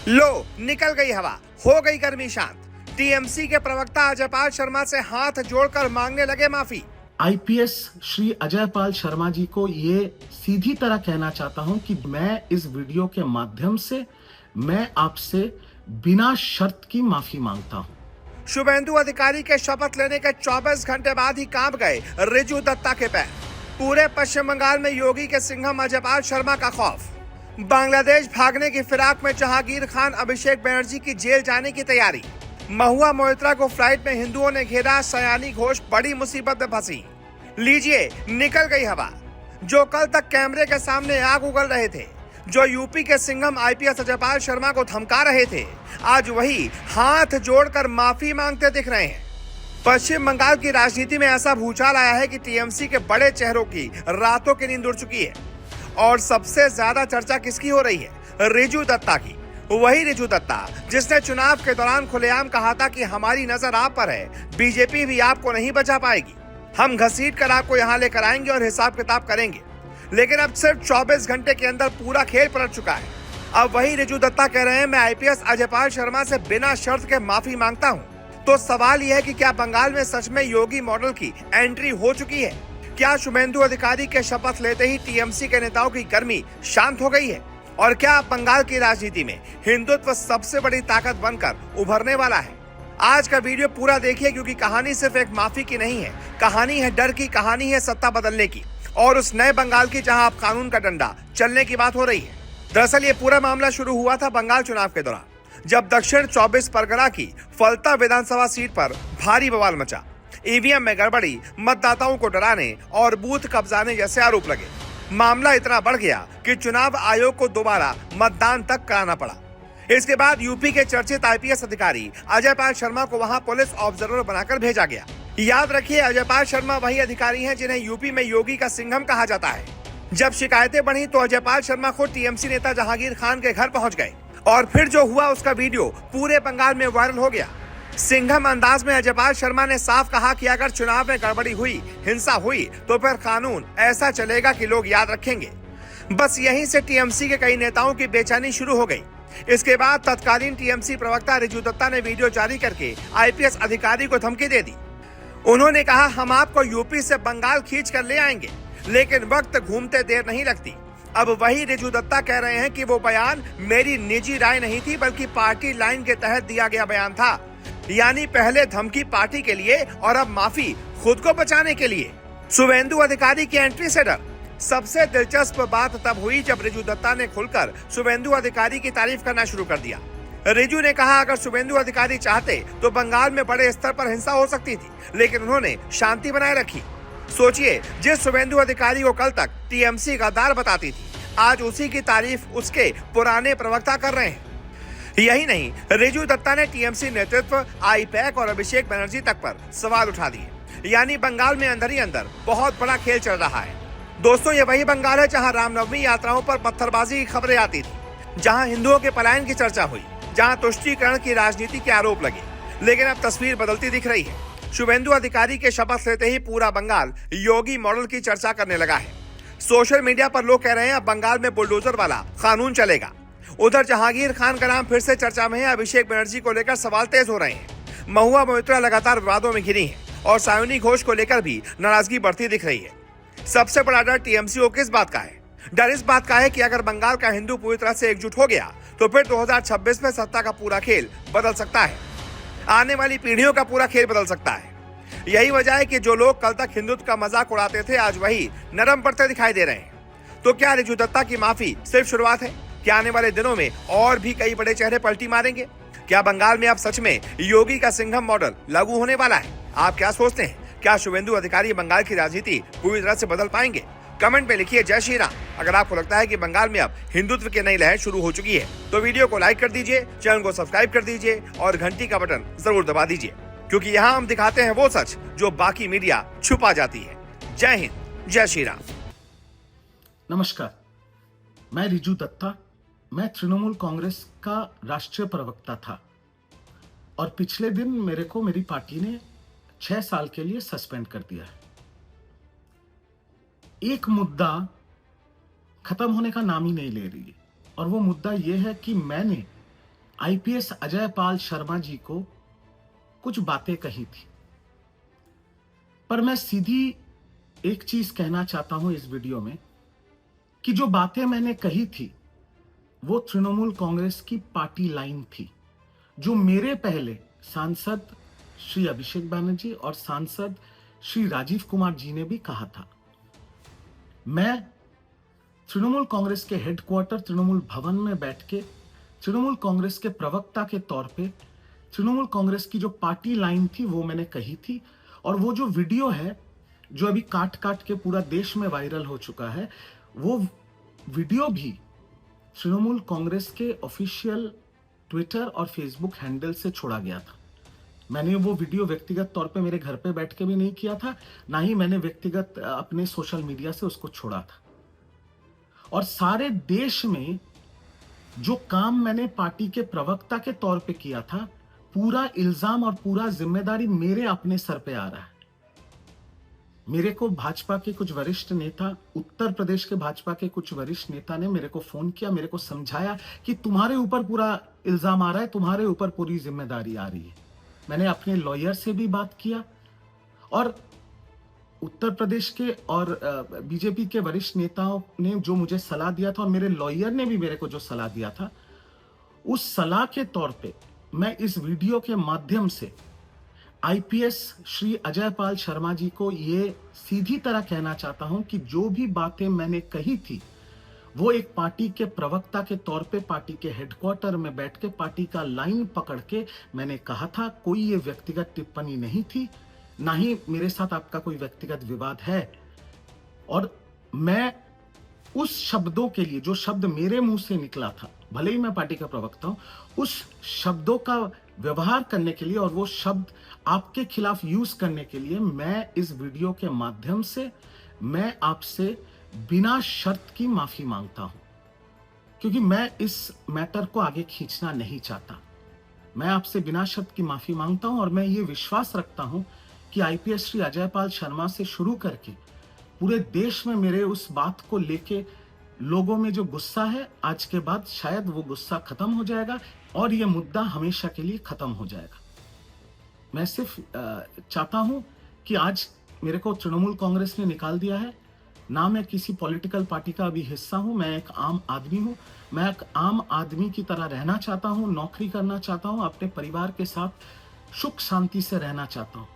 लो निकल गई हवा, हो गई गर्मी शांत। टीएमसी के प्रवक्ता अजयपाल शर्मा से हाथ जोड़कर मांगने लगे माफी। आईपीएस श्री अजयपाल शर्मा जी को ये सीधी तरह कहना चाहता हूं कि मैं इस वीडियो के माध्यम से मैं आपसे बिना शर्त की माफी मांगता हूं। शुभेंदु अधिकारी के शपथ लेने के 24 घंटे बाद ही कांप गए रिजू दत्ता के पैर। पूरे पश्चिम बंगाल में योगी के सिंघम अजयपाल शर्मा का खौफ। बांग्लादेश भागने की फिराक में जहांगीर खान अभिषेक बनर्जी की जेल जाने की तैयारी। महुआ मोइत्रा को फ्लाइट में हिंदुओं ने घेरा, सयानी घोष बड़ी मुसीबत में फंसी। लीजिए निकल गई हवा। जो कल तक कैमरे के सामने आग उगल रहे थे, जो यूपी के सिंघम आईपीएस अजयपाल शर्मा को धमका रहे थे, आज वही हाथ जोड़कर माफी मांगते दिख रहे हैं। पश्चिम बंगाल की राजनीति में ऐसा भूचाल आया है कि टीएमसी के बड़े चेहरों की रातों की नींद उड़ चुकी है। और सबसे ज्यादा चर्चा किसकी हो रही है? रिजू दत्ता की। वही रिजू दत्ता जिसने चुनाव के दौरान खुलेआम कहा था कि हमारी नजर आप पर है, बीजेपी भी आपको नहीं बचा पाएगी, हम घसीट कर आपको यहाँ लेकर आएंगे और हिसाब किताब करेंगे। लेकिन अब सिर्फ 24 घंटे के अंदर पूरा खेल पलट चुका है। अब वही रिजू दत्ता कह रहे हैं, मैं आईपीएस अजयपाल शर्मा से बिना शर्त के माफी मांगता हूँ। तो सवाल यह है कि क्या बंगाल में सच में योगी मॉडल की एंट्री हो चुकी है? क्या शुभेंदु अधिकारी के शपथ लेते ही टीएमसी के नेताओं की गर्मी शांत हो गई है? और क्या बंगाल की राजनीति में हिंदुत्व सबसे बड़ी ताकत बनकर उभरने वाला है? आज का वीडियो पूरा देखिए, क्योंकि कहानी सिर्फ एक माफी की नहीं है, कहानी है डर की, कहानी है सत्ता बदलने की, और उस नए बंगाल की जहां अब कानून का डंडा चलने की बात हो रही है। दरअसल ये पूरा मामला शुरू हुआ था बंगाल चुनाव के दौरान, जब दक्षिण 24 परगना की फलता विधानसभा सीट पर भारी बवाल मचा। ईवीएम में गड़बड़ी, मतदाताओं को डराने और बूथ कब्जाने जैसे आरोप लगे। मामला इतना बढ़ गया कि चुनाव आयोग को दोबारा मतदान तक कराना पड़ा। इसके बाद यूपी के चर्चित आईपीएस अधिकारी अजयपाल शर्मा को वहां पुलिस ऑब्जर्वर बनाकर भेजा गया। याद रखिए, अजयपाल शर्मा वही अधिकारी हैं जिन्हें यूपी में योगी का सिंघम कहा जाता है। जब शिकायतें बढ़ी तो अजयपाल शर्मा खुद टीएमसी नेता जहांगीर खान के घर पहुंच गए, और फिर जो हुआ उसका वीडियो पूरे बंगाल में वायरल हो गया। सिंघम अंदाज में अजयपाल शर्मा ने साफ कहा कि अगर चुनाव में गड़बड़ी हुई, हिंसा हुई, तो फिर कानून ऐसा चलेगा कि लोग याद रखेंगे। बस यहीं से टीएमसी के कई नेताओं की बेचैनी शुरू हो गई। इसके बाद तत्कालीन टीएमसी प्रवक्ता रिजू दत्ता ने वीडियो जारी करके आईपीएस अधिकारी को धमकी दे दी। उन्होंने कहा, हम आपको यूपी से बंगाल खींच कर ले आएंगे, लेकिन वक्त घूमते देर नहीं लगती। अब वही रिजू दत्ता कह रहे हैं कि वो बयान मेरी निजी राय नहीं थी, बल्कि पार्टी लाइन के तहत दिया गया बयान था। यानी पहले धमकी पार्टी के लिए और अब माफी खुद को बचाने के लिए। शुभेंदु अधिकारी की एंट्री से डर। सबसे दिलचस्प बात तब हुई जब रिजू दत्ता ने खुलकर शुभेंदु अधिकारी की तारीफ करना शुरू कर दिया। रिजू ने कहा, अगर शुभेंदु अधिकारी चाहते तो बंगाल में बड़े स्तर पर हिंसा हो सकती थी, लेकिन उन्होंने शांति बनाए रखी। सोचिए, जिस शुभेंदु अधिकारी को कल तक टीएमसी गद्दार बताती थी, आज उसी की तारीफ उसके पुराने प्रवक्ता कर रहे हैं। यही नहीं, रिजू दत्ता ने टीएमसी नेतृत्व, आईपैक और अभिषेक बनर्जी तक पर सवाल उठा दिए। यानी बंगाल में अंदर ही अंदर बहुत बड़ा खेल चल रहा है। दोस्तों, ये वही बंगाल है जहां रामनवमी यात्राओं पर पत्थरबाजी की खबरें आती थी, जहां हिंदुओं के पलायन की चर्चा हुई, जहां तुष्टीकरण की राजनीति के आरोप लगे। लेकिन अब तस्वीर बदलती दिख रही है। शुभेंदु अधिकारी के शपथ लेते ही पूरा बंगाल योगी मॉडल की चर्चा करने लगा है। सोशल मीडिया पर लोग कह रहे हैं, अब बंगाल में बुलडोजर वाला कानून चलेगा। उधर जहांगीर खान का नाम फिर से चर्चा में है। अभिषेक बनर्जी को लेकर सवाल तेज हो रहे हैं। महुआ मोइत्रा लगातार विवादों में घिरी है, और सयानी घोष को लेकर भी नाराजगी बढ़ती दिख रही है। सबसे बड़ा डर टीएमसी को किस बात का है? डर इस बात का है कि अगर बंगाल का हिंदू पूरी तरह से एकजुट हो गया, तो फिर 2026 में सत्ता का पूरा खेल बदल सकता है। आने वाली पीढ़ियों का पूरा खेल बदल सकता है। यही वजह है कि जो लोग कल तक हिंदुत्व का मजाक उड़ाते थे, आज वही नरम पड़ते दिखाई दे रहे हैं। तो क्या रिजू दत्ता की माफी सिर्फ शुरुआत है? क्या आने वाले दिनों में और भी कई बड़े चेहरे पलटी मारेंगे? क्या बंगाल में अब सच में योगी का सिंघम मॉडल लागू होने वाला है? आप क्या सोचते हैं? क्या शुभेंदु अधिकारी बंगाल की राजनीति पूरी तरह से बदल पाएंगे? कमेंट में लिखिए जय श्री राम। अगर आपको लगता है कि बंगाल में अब हिंदुत्व की नई लहर शुरू हो चुकी है, तो वीडियो को लाइक कर दीजिए, चैनल को सब्सक्राइब कर दीजिए और घंटी का बटन जरूर दबा दीजिए, क्योंकि यहाँ हम दिखाते हैं वो सच जो बाकी मीडिया छुपा जाती है। जय हिंद, जय श्री राम। नमस्कार, मैं रिजू दत्ता। मैं तृणमूल कांग्रेस का राष्ट्रीय प्रवक्ता था, और पिछले दिन मेरे को मेरी पार्टी ने 6 साल के लिए सस्पेंड कर दिया है। एक मुद्दा खत्म होने का नाम ही नहीं ले रही है, और वो मुद्दा यह है कि मैंने आईपीएस अजय पाल शर्मा जी को कुछ बातें कही थी, पर मैं सीधी एक चीज कहना चाहता हूं इस वीडियो में कि जो बातें मैंने कही थी वो तृणमूल कांग्रेस की पार्टी लाइन थी, जो मेरे पहले सांसद श्री अभिषेक बैनर्जी और सांसद श्री राजीव कुमार जी ने भी कहा था। मैं तृणमूल कांग्रेस के हेडक्वार्टर तृणमूल भवन में बैठ के तृणमूल कांग्रेस के प्रवक्ता के तौर पे तृणमूल कांग्रेस की जो पार्टी लाइन थी वो मैंने कही थी। और वो जो वीडियो है जो अभी काट काट के पूरा देश में वायरल हो चुका है, वो वीडियो भी तृणमूल कांग्रेस के ऑफिशियल ट्विटर और फेसबुक हैंडल से छोड़ा गया था। मैंने वो वीडियो व्यक्तिगत तौर पे मेरे घर पे बैठ के भी नहीं किया था, ना ही मैंने व्यक्तिगत अपने सोशल मीडिया से उसको छोड़ा था। और सारे देश में जो काम मैंने पार्टी के प्रवक्ता के तौर पे किया था, पूरा इल्जाम और पूरा जिम्मेदारी मेरे अपने सर पे आ रहा है। मेरे को भाजपा के कुछ वरिष्ठ नेता, उत्तर प्रदेश के भाजपा के कुछ वरिष्ठ नेता ने मेरे को फोन किया, मेरे को समझाया कि तुम्हारे ऊपर पूरा इल्जाम आ रहा है, तुम्हारे ऊपर पूरी जिम्मेदारी आ रही है। मैंने अपने लॉयर से भी बात किया और उत्तर प्रदेश के और बीजेपी के वरिष्ठ नेताओं ने जो मुझे सलाह दिया था और मेरे लॉयर ने भी मेरे को जो सलाह दिया था, उस सलाह के तौर पे मैं इस वीडियो के माध्यम से आईपीएस श्री अजय पाल शर्मा जी को ये सीधी तरह कहना चाहता हूं कि जो भी बातें मैंने कही थी वो एक पार्टी के प्रवक्ता के तौर पे पार्टी के हेडक्वार्टर में बैठ के पार्टी का लाइन पकड़ के मैंने कहा था। कोई ये व्यक्तिगत टिप्पणी नहीं थी, ना ही मेरे साथ आपका कोई व्यक्तिगत विवाद है। और मैं उस शब्दों के लिए, जो शब्द मेरे मुंह से निकला था, भले ही मैं पार्टी का प्रवक्ता हूं, उस शब्दों का व्यवहार करने के लिए और वो शब्द आपके खिलाफ यूज करने के लिए मैं इस वीडियो के माध्यम से मैं आपसे बिना शर्त की माफी मांगता हूं, क्योंकि मैं इस मैटर को आगे खींचना नहीं चाहता। मैं आपसे बिना शर्त की माफी मांगता हूं और मैं ये विश्वास रखता हूं कि आईपीएस श्री अजय पाल शर्मा से शुरू करके पूरे देश में मेरे उस बात को लेके लोगों में जो गुस्सा है, आज के बाद शायद वो गुस्सा खत्म हो जाएगा और ये मुद्दा हमेशा के लिए खत्म हो जाएगा। मैं सिर्फ चाहता हूं कि आज मेरे को तृणमूल कांग्रेस ने निकाल दिया है, ना मैं किसी पॉलिटिकल पार्टी का अभी हिस्सा हूं, मैं एक आम आदमी हूं। मैं एक आम आदमी की तरह रहना चाहता हूं, नौकरी करना चाहता हूं, अपने परिवार के साथ सुख शांति से रहना चाहता हूं।